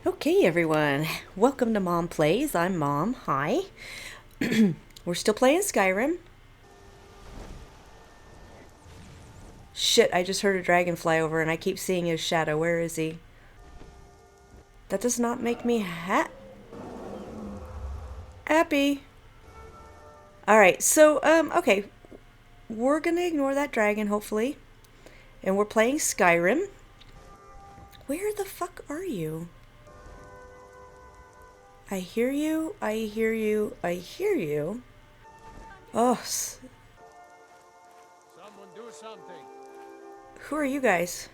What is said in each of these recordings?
Okay, everyone. Welcome to Mom Plays. I'm Mom. Hi. We're still playing Skyrim. Shit, I just heard a dragon fly over and I keep seeing his shadow. Where is he? That does not make me happy. Alright, so, okay. We're gonna ignore that dragon, hopefully. And we're playing Skyrim. Where the fuck are you? I hear you, I hear you, I hear you. Oh, Someone do something. who are you guys?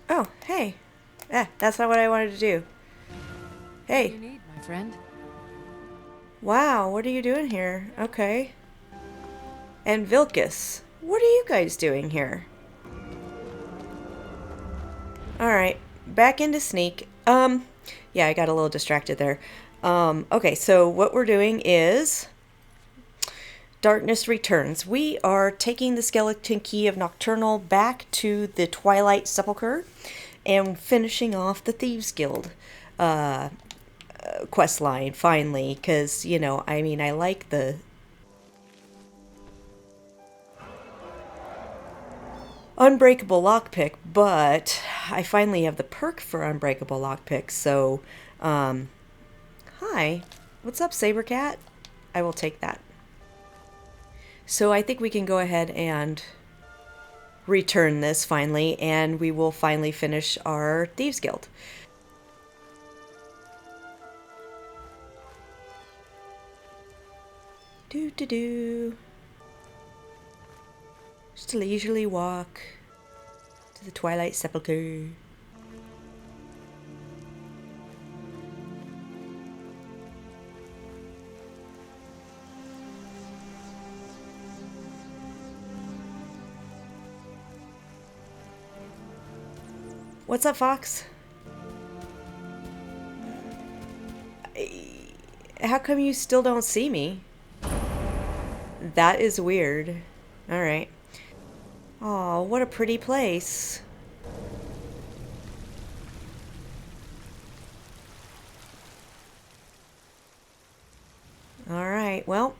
Oh, hey. That's not what I wanted to do. What do Hey. you need, my friend? Wow, what are you doing here? Okay. And Vilcus, what are you guys doing here? Alright, back into sneak. Yeah, I got a little distracted there. Okay, so what we're doing is Darkness Returns. We are taking the skeleton key of Nocturnal back to the Twilight Sepulcher and finishing off the Thieves Guild quest line finally, because, you know, I mean, I like the unbreakable lockpick, but I finally have the perk for unbreakable lockpick, so, hi. What's up, Sabercat? I will take that. So I think we can go ahead and return this finally, and we will finally finish our Thieves Guild. Do. Just a leisurely walk to the Twilight Sepulcher. What's up, Fox? How come you still don't see me? That is weird. Alright. Oh, what a pretty place. Alright, well,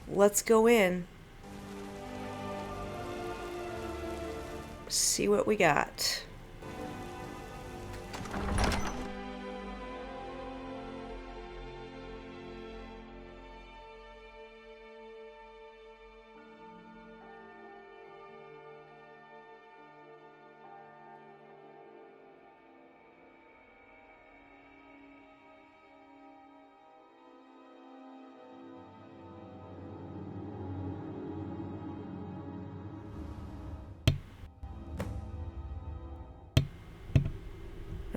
let's go in. See what we got.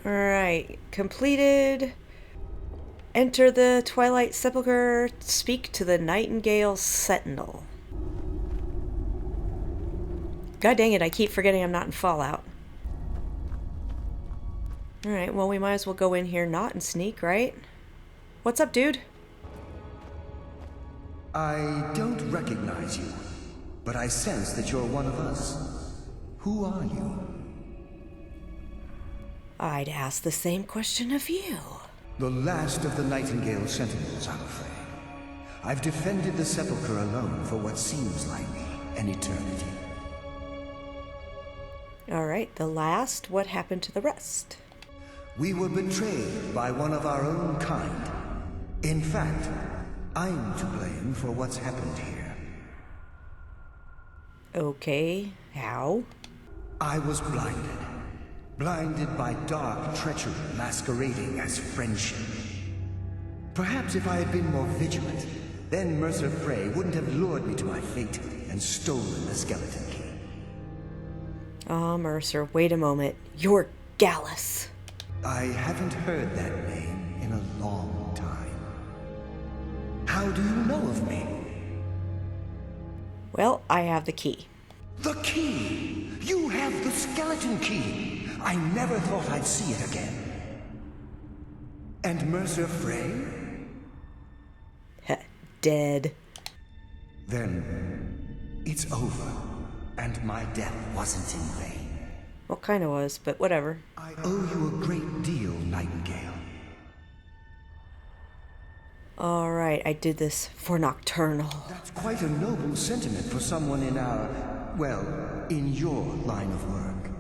Alright, completed. Enter the Twilight Sepulcher. Speak to the Nightingale Sentinel. God dang it, I keep forgetting I'm not in Fallout. Alright, well, we might as well go in here not in sneak, right? What's up, dude? I don't recognize you, but I sense that you're one of us. Who are you? I'd ask the same question of you. The last of the Nightingale Sentinels, I'm afraid. I've defended the Sepulchre alone for what seems like an eternity. Alright, the last. What happened to the rest? We were betrayed by one of our own kind. In fact, I'm to blame for what's happened here. Okay, how? I was blinded. Blinded by dark treachery masquerading as friendship. Perhaps if I had been more vigilant, then Mercer Frey wouldn't have lured me to my fate and stolen the skeleton key. Ah, Mercer, wait a moment. You're Gallus. I haven't heard that name in a long time. How do you know of me? Well, I have the key. The key! You have the skeleton key! I never thought I'd see it again. And Mercer Frey? dead. Then it's over, and my death wasn't in vain. Well, kind of was, but whatever. I owe you a great deal, Nightingale. All right, I did this for Nocturnal. That's quite a noble sentiment for someone in in your line of work.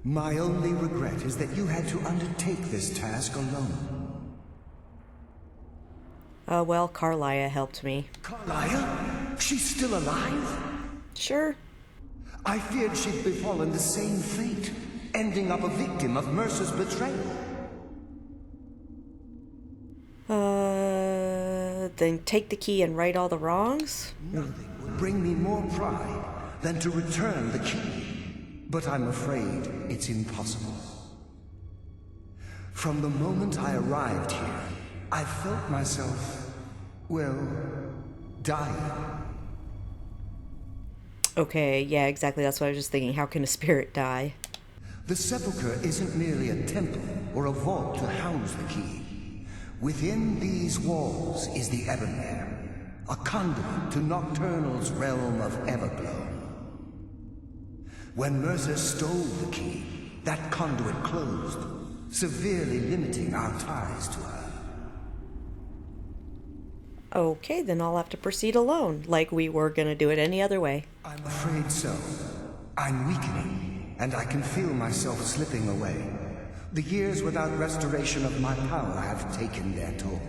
My only regret is that you had to undertake this task alone. Well, Carlia helped me. Carlia? She's still alive? Sure. I feared she'd befallen the same fate, ending up a victim of Mercer's betrayal. Then take the key and right all the wrongs? Nothing would bring me more pride than to return the key. But I'm afraid it's impossible. From the moment I arrived here, I felt myself, dying. Okay, yeah, exactly. That's what I was just thinking. How can a spirit die? The Sepulcher isn't merely a temple or a vault to house the key. Within these walls is the Ebonmere, a conduit to Nocturnal's realm of Everglow. When Mercer stole the key, that conduit closed, severely limiting our ties to her. Okay, then I'll have to proceed alone, like we were gonna do it any other way. I'm afraid so. I'm weakening, and I can feel myself slipping away. The years without restoration of my power have taken their toll.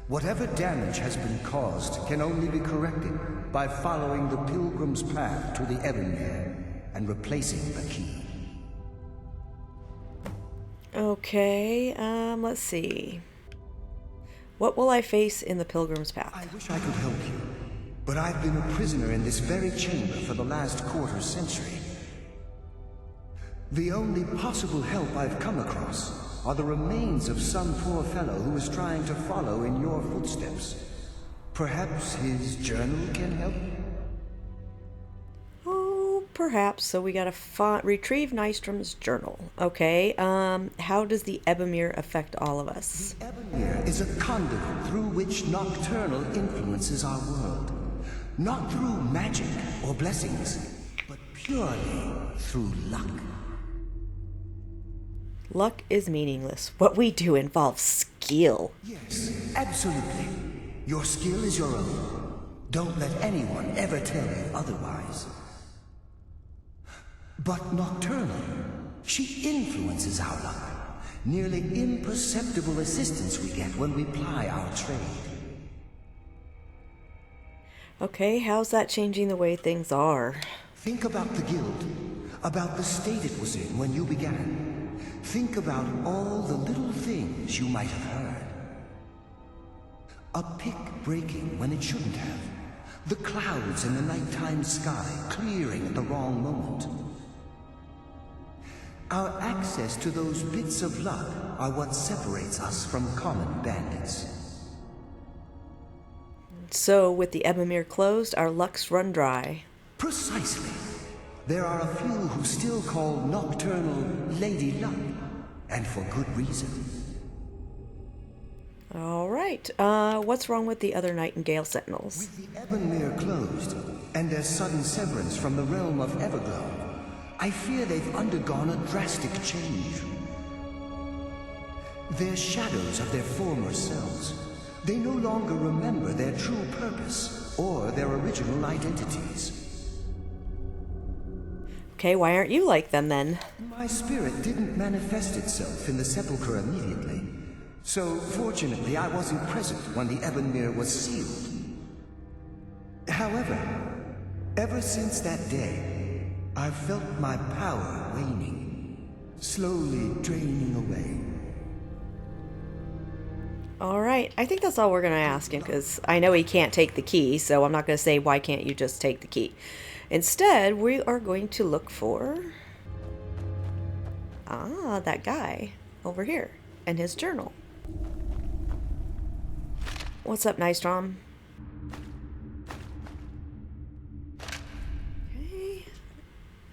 Whatever damage has been caused can only be corrected by following the Pilgrim's path to the Ebonmere and replacing the key. Okay, let's see. What will I face in the Pilgrim's Path? I wish I could help you, but I've been a prisoner in this very chamber for the last quarter century. The only possible help I've come across are the remains of some poor fellow who is trying to follow in your footsteps. Perhaps his journal can help? Oh, perhaps. So we gotta retrieve Nystrom's journal. Okay, how does the Ebonmere affect all of us? The Ebonmere is a conduit through which Nocturnal influences our world. Not through magic or blessings, but purely through luck. Luck is meaningless. What we do involves skill. Yes, absolutely. Your skill is your own. Don't let anyone ever tell you otherwise. But Nocturnal, she influences our luck. Nearly imperceptible assistance we get when we ply our trade. Okay, how's that changing the way things are? Think about the guild, about the state it was in when you began. Think about all the little things you might have heard. A pick breaking when it shouldn't have. The clouds in the nighttime sky clearing at the wrong moment. Our access to those bits of luck are what separates us from common bandits. So, with the Ebonmere closed, our lucks run dry. Precisely. There are a few who still call Nocturnal Lady Luck, and for good reason. All right. What's wrong with the other Nightingale Sentinels? With the Ebonmere closed, and their sudden severance from the realm of Everglow, I fear they've undergone a drastic change. They're shadows of their former selves. They no longer remember their true purpose or their original identities. Okay, why aren't you like them then? My spirit didn't manifest itself in the Sepulcher immediately. So, fortunately, I wasn't present when the Ebonmere was sealed. However, ever since that day, I've felt my power waning, slowly draining away. All right, I think that's all we're going to ask him, because I know he can't take the key, so I'm not going to say, why can't you just take the key? Instead, we are going to look for... that guy over here, and his journal. What's up, Nystrom?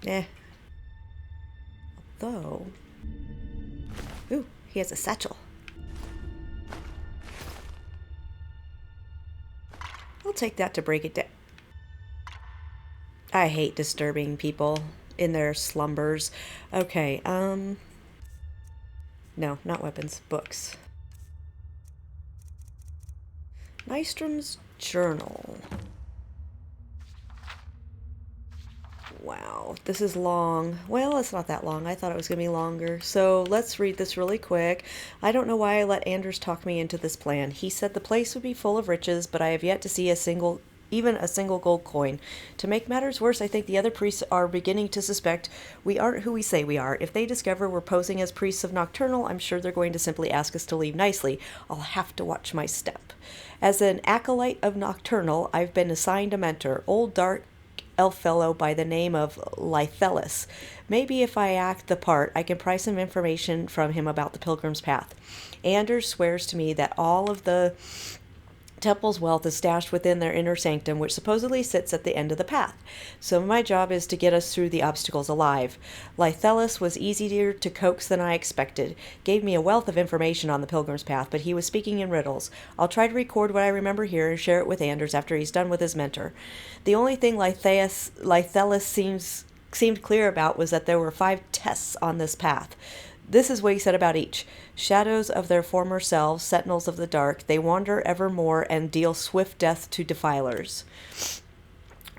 Okay. Although... Ooh, he has a satchel. take that to break it down. I hate disturbing people in their slumbers. Okay, no, not weapons, books. Nystrom's journal. Wow, this is long. Well, it's not that long. I thought it was going to be longer. So let's read this really quick. I don't know why I let Anders talk me into this plan. He said the place would be full of riches, but I have yet to see even a single gold coin. To make matters worse, I think the other priests are beginning to suspect we aren't who we say we are. If they discover we're posing as priests of Nocturnal, I'm sure they're going to simply ask us to leave nicely. I'll have to watch my step. As an acolyte of Nocturnal, I've been assigned a mentor, old dark elf fellow by the name of Lythelis. Maybe if I act the part, I can pry some information from him about the Pilgrim's Path. Anders swears to me that all of the temple's wealth is stashed within their inner sanctum, which supposedly sits at the end of the path. So my job is to get us through the obstacles alive. Lythelis was easier to coax than I expected. Gave me a wealth of information on the Pilgrim's Path, but he was speaking in riddles. I'll try to record what I remember here and share it with Anders after he's done with his mentor. The only thing Lythelis seemed clear about was that there were 5 tests on this path. This is what he said about each. Shadows of their former selves, sentinels of the dark, they wander evermore and deal swift death to defilers.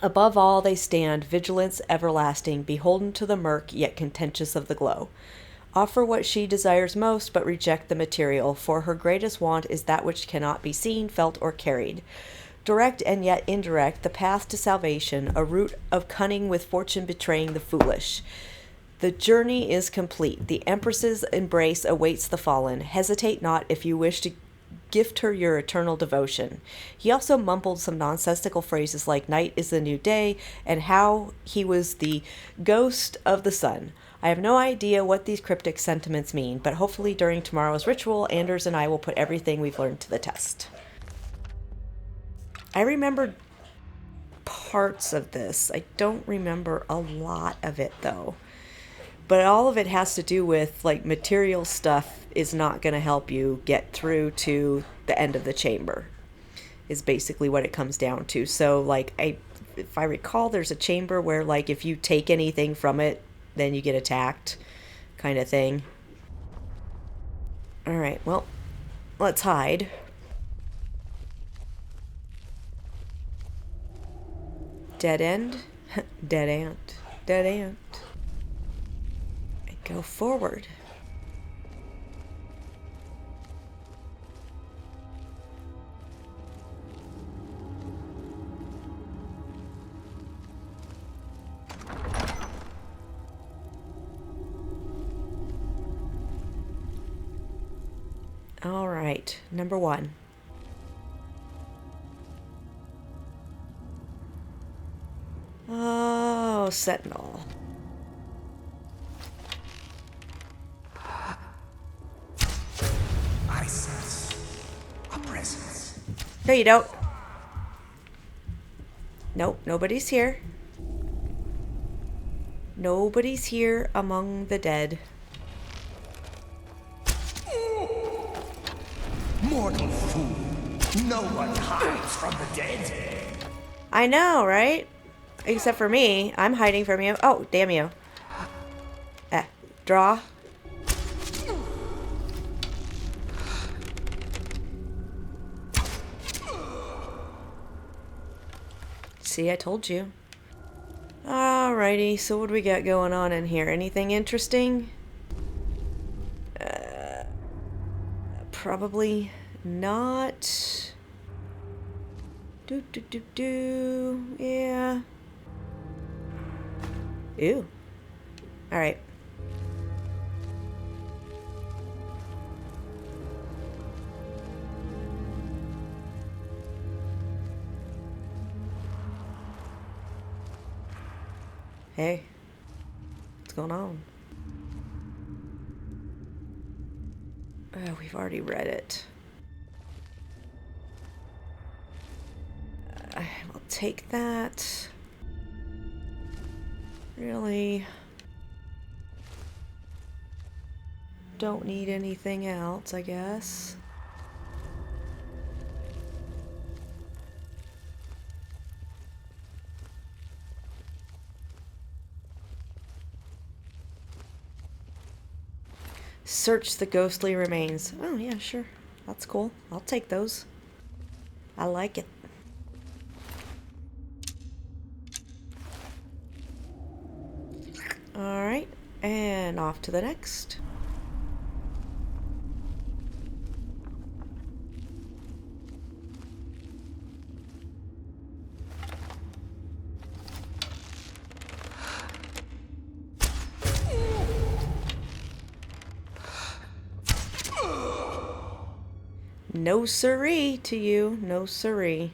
Above all they stand, vigilance everlasting, beholden to the murk, yet contentious of the glow. Offer what she desires most, but reject the material, for her greatest want is that which cannot be seen, felt, or carried. Direct and yet indirect, the path to salvation, a route of cunning with fortune betraying the foolish. The journey is complete. The Empress's embrace awaits the fallen. Hesitate not if you wish to gift her your eternal devotion. He also mumbled some nonsensical phrases like night is the new day and how he was the ghost of the sun. I have no idea what these cryptic sentiments mean, but hopefully during tomorrow's ritual, Anders and I will put everything we've learned to the test. I remember parts of this. I don't remember a lot of it, though. But all of it has to do with, like, material stuff is not going to help you get through to the end of the chamber, is basically what it comes down to. So, like, if I recall, there's a chamber where, like, if you take anything from it, then you get attacked, kind of thing. Alright, well, let's hide. Dead end? Dead ant. Dead ant. Go forward. All right, number 1. Oh, Sentinel. I sense a presence. No, you don't. Nope, nobody's here. Nobody's here among the dead. Mortal fool! No one hides from the dead. I know, right? Except for me. I'm hiding from you. Oh, damn you. Draw. See, I told you. Alrighty, so what do we got going on in here? Anything interesting? Probably not. Yeah. Ew. Alright. Hey, what's going on? Oh, we've already read it. I will take that. Really? Don't need anything else, I guess. Search the ghostly remains. Oh, yeah, sure. That's cool. I'll take those. I like it. Alright, and off to the next. No siree to you. No siree.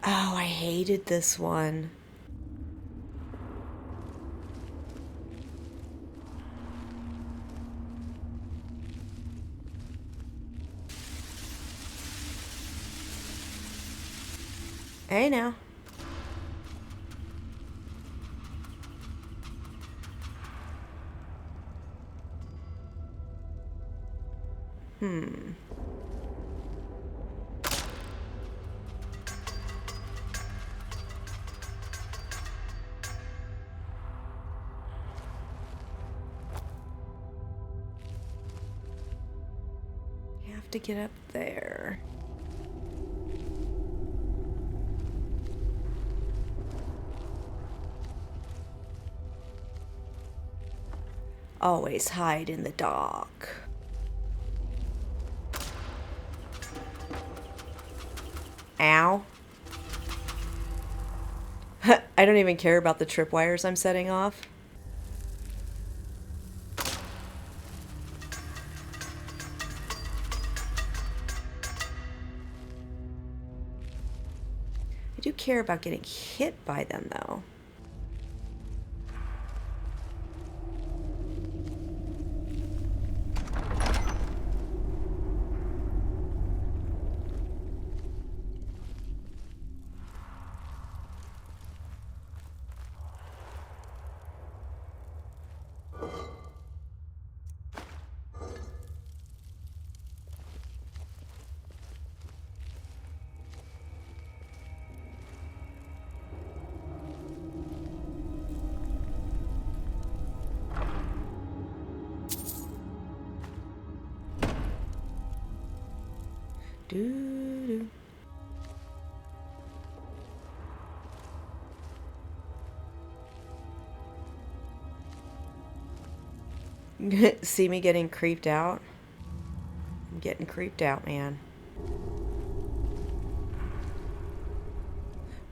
Oh, I hated this one. Hey now. You have to get up there. Always hide in the dark. Ow. I don't even care about the tripwires I'm setting off. I do care about getting hit by them, though. Doo-doo. See me getting creeped out? I'm getting creeped out, man.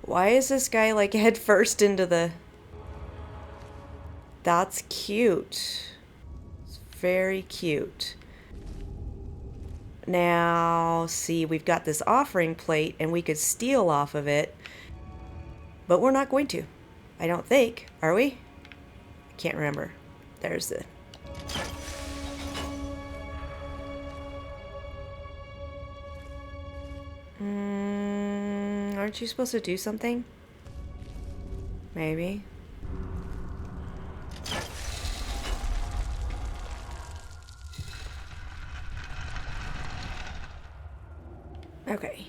Why is this guy like head first into the... That's cute. It's very cute. Now, see, we've got this offering plate and we could steal off of it, but we're not going to. I don't think. Are we? I can't remember. There's the... aren't you supposed to do something? Maybe. Okay.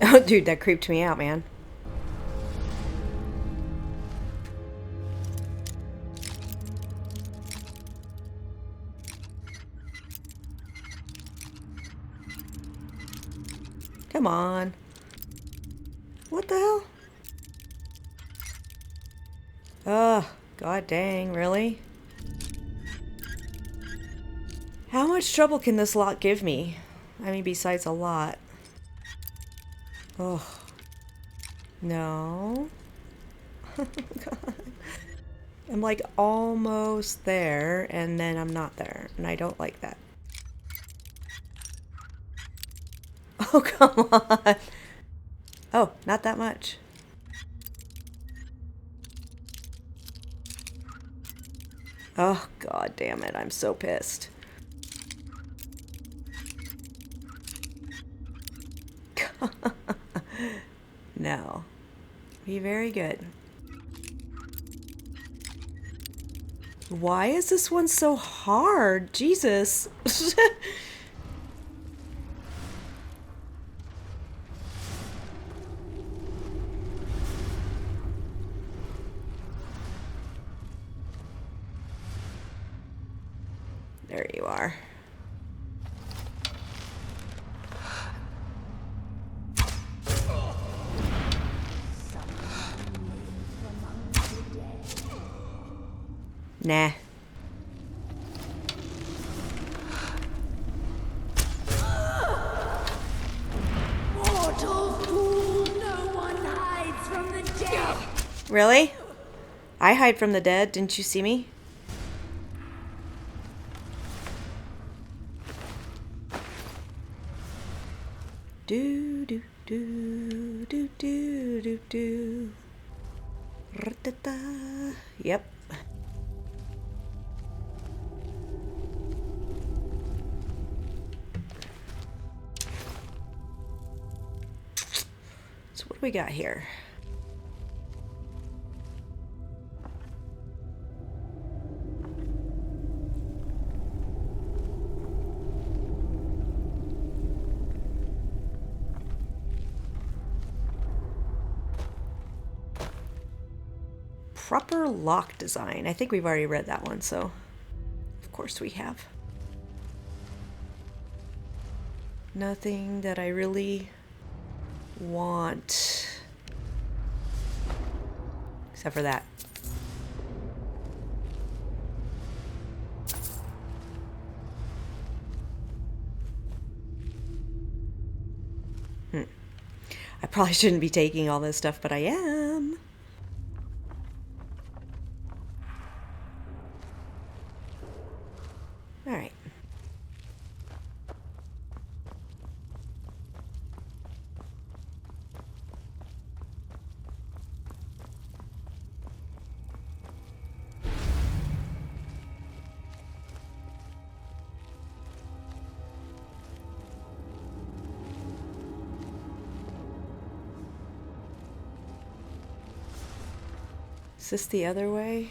Oh, dude, that creeped me out, man. Come on. What the hell? Ugh, god dang, really? How much trouble can this lock give me? I mean, besides a lot. Oh. No. Oh, god. I'm like almost there, and then I'm not there, and I don't like that. Oh, come on. Oh, not that much. Oh, god damn it. I'm so pissed. No. Be very good. Why is this one so hard? Jesus. There you are. Nah. Mortal fool, no one hides from the dead. Really? I hide from the dead. Didn't you see me? Do do do do do do do. Ra-ta-ta. Yep. So what do we got here? Proper lock design. I think we've already read that one, so of course we have. Nothing that I really want. Except for that. I probably shouldn't be taking all this stuff, but I am. All right. Is this the other way?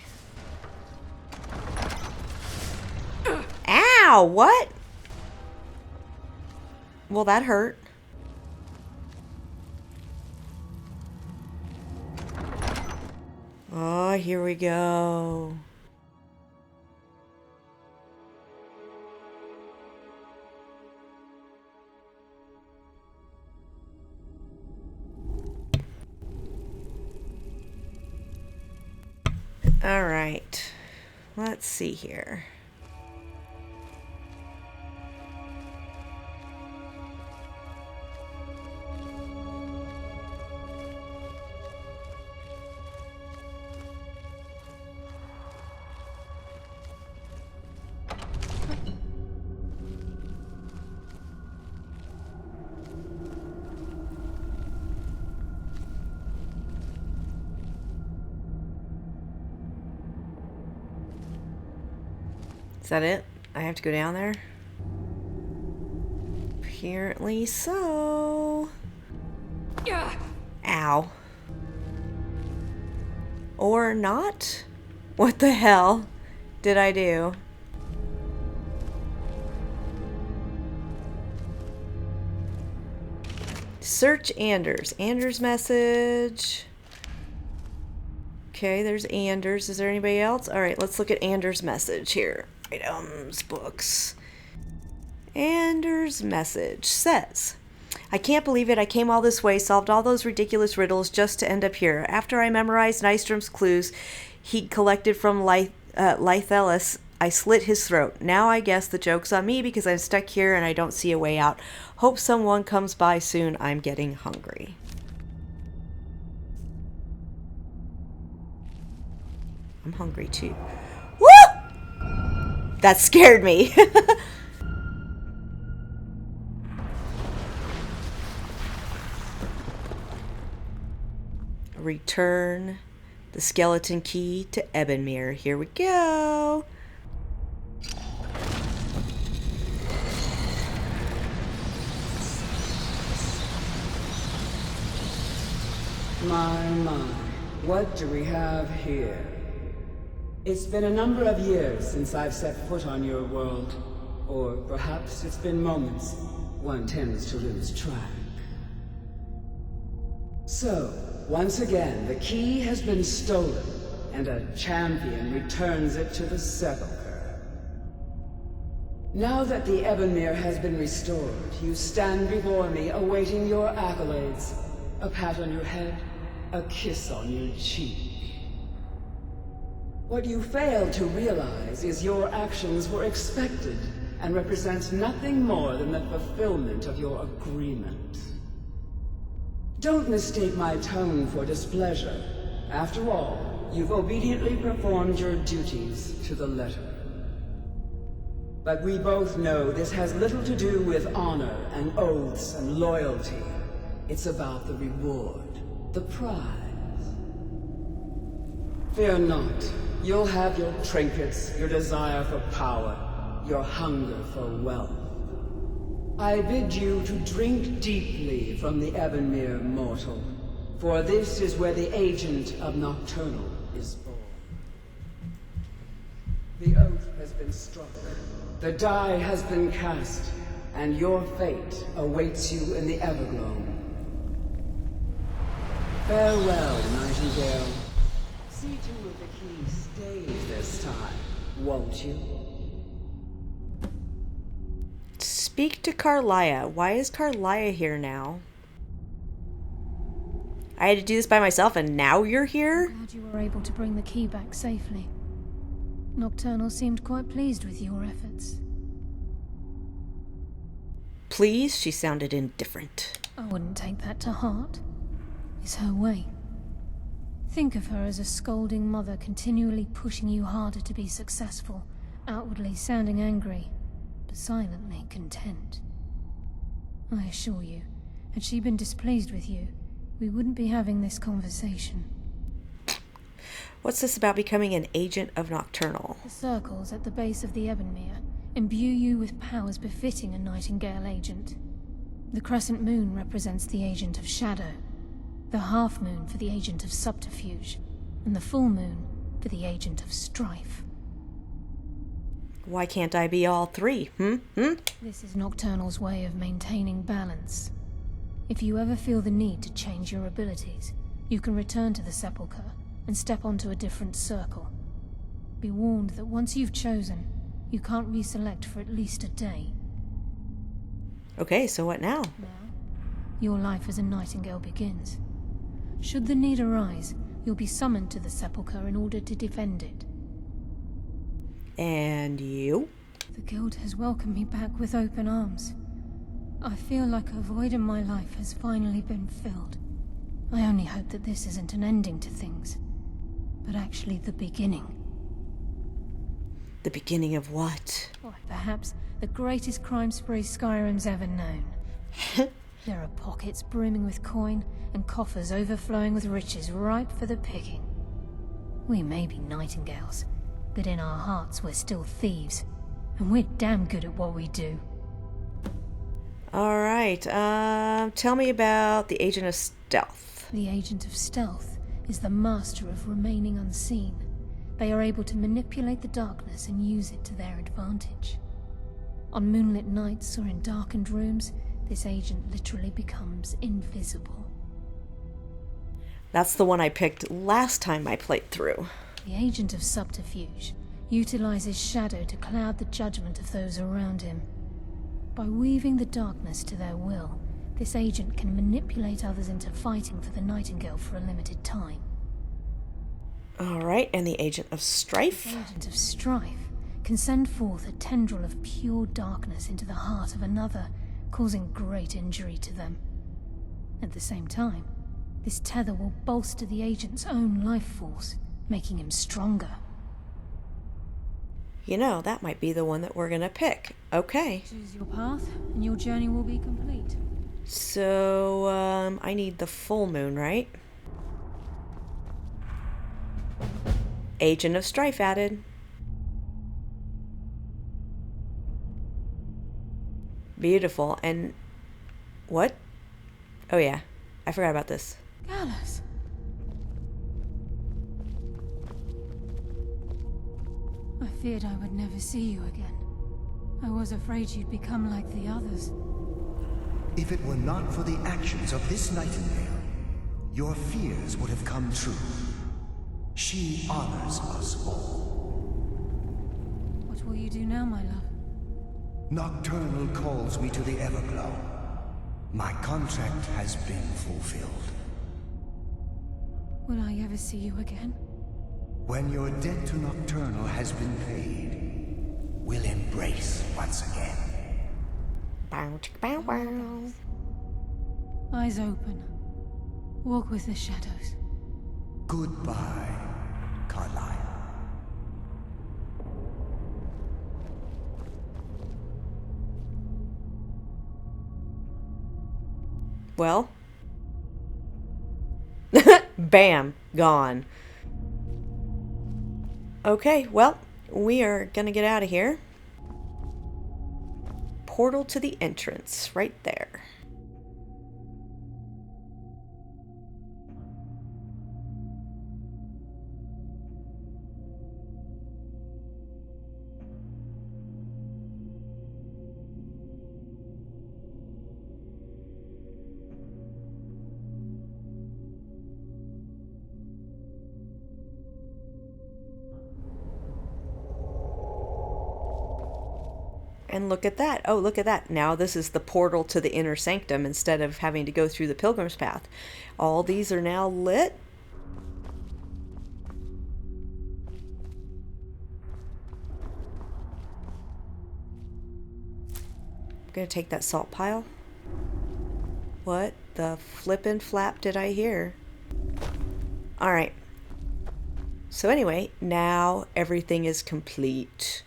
Ow! What? Well, that hurt. Oh, here we go. All right. Let's see here. Is that it? I have to go down there? Apparently so. Ow. Or not? What the hell did I do? Search Anders. Anders message. Okay, there's Anders. Is there anybody else? All right, let's look at Anders' message here. Items, books. Anders' message says, I can't believe it. I came all this way, solved all those ridiculous riddles just to end up here. After I memorized Nystrom's clues he collected from Lythelis, I slit his throat. Now I guess the joke's on me because I'm stuck here and I don't see a way out. Hope someone comes by soon. I'm getting hungry. I'm hungry too. Woo! That scared me. Return The skeleton key to Ebonmere. Here we go. My, what do we have here? It's been a number of years since I've set foot on your world. Or perhaps it's been moments. One tends to lose track. So, once again, the key has been stolen, and a champion returns it to the Sepulcher. Now that the Ebonmere has been restored, you stand before me awaiting your accolades. A pat on your head, a kiss on your cheek. What you fail to realize is your actions were expected and represent nothing more than the fulfillment of your agreement. Don't mistake my tone for displeasure. After all, you've obediently performed your duties to the letter. But we both know this has little to do with honor and oaths and loyalty. It's about the reward, the prize. Fear not. You'll have your trinkets, your desire for power, your hunger for wealth. I bid you to drink deeply from the Ebonmere mortal, for this is where the agent of Nocturnal is born. The oath has been struck, the die has been cast, and your fate awaits you in the Everglow. Farewell, Nightingale. See to it the key stays this time, won't you? Speak to Carlia. Why is Carlia here now? I had to do this by myself and now you're here? Glad you were able to bring the key back safely. Nocturnal seemed quite pleased with your efforts. Please? She sounded indifferent. I wouldn't take that to heart. It's her way. Think of her as a scolding mother continually pushing you harder to be successful, outwardly sounding angry, but silently content. I assure you, had she been displeased with you, we wouldn't be having this conversation. What's this about becoming an agent of Nocturnal? The circles at the base of the Ebonmere imbue you with powers befitting a Nightingale agent. The crescent moon represents the agent of shadow, the half moon for the agent of subterfuge, and the full moon for the agent of strife. Why can't I be all three? This is Nocturnal's way of maintaining balance. If you ever feel the need to change your abilities, you can return to the Sepulcher and step onto a different circle. Be warned that once you've chosen, you can't reselect for at least a day. Okay, so what now? Now, your life as a Nightingale begins. Should the need arise, you'll be summoned to the Sepulcher in order to defend it. And you? The Guild has welcomed me back with open arms. I feel like a void in my life has finally been filled. I only hope that this isn't an ending to things, but actually the beginning. The beginning of what? Or perhaps the greatest crime spree Skyrim's ever known. There are pockets brimming with coin and coffers overflowing with riches ripe for the picking. We may be Nightingales, but in our hearts we're still thieves, and we're damn good at what we do. Alright, tell me about the Agent of Stealth. The Agent of Stealth is the master of remaining unseen. They are able to manipulate the darkness and use it to their advantage. On moonlit nights or in darkened rooms, this agent literally becomes invisible. That's the one I picked last time I played through. The Agent of Subterfuge utilizes shadow to cloud the judgment of those around him. By weaving the darkness to their will, this agent can manipulate others into fighting for the Nightingale for a limited time. Alright, and the Agent of Strife? The Agent of Strife can send forth a tendril of pure darkness into the heart of another, causing great injury to them. At the same time, this tether will bolster the agent's own life force, making him stronger. You know, that might be the one that we're gonna pick. Okay. Choose your path, and your journey will be complete. So, I need the full moon, right? Agent of Strife added. Beautiful. And what? Oh yeah, I forgot about this. Gallus. I feared I would never see you again. I was afraid you'd become like the others. If it were not for the actions of this nightingale, your fears would have come true. She honors us all. What will you do now, my love? Nocturnal calls me to the Everglow. My contract has been fulfilled. Will I ever see you again? When your debt to Nocturnal has been paid, we'll embrace once again. Bow, chicka, bow, wow. Eyes open. Walk with the shadows. Goodbye, Carlyle. Well. Bam. Gone. Okay, well, we are gonna get out of here. Portal to the entrance, right there. And look at that. Oh, look at that. Now this is the portal to the inner sanctum instead of having to go through the pilgrim's path. All these are now lit. I'm going to take that salt pile. What the flippin' flap did I hear? All right. So anyway, now everything is complete.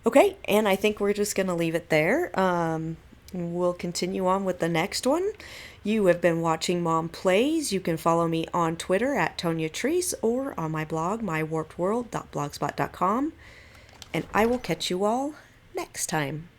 Okay, and I think we're just going to leave it there. We'll continue on with the next one. You have been watching Mom Plays. You can follow me on Twitter at Tonya Treese or on my blog, mywarpedworld.blogspot.com. And I will catch you all next time.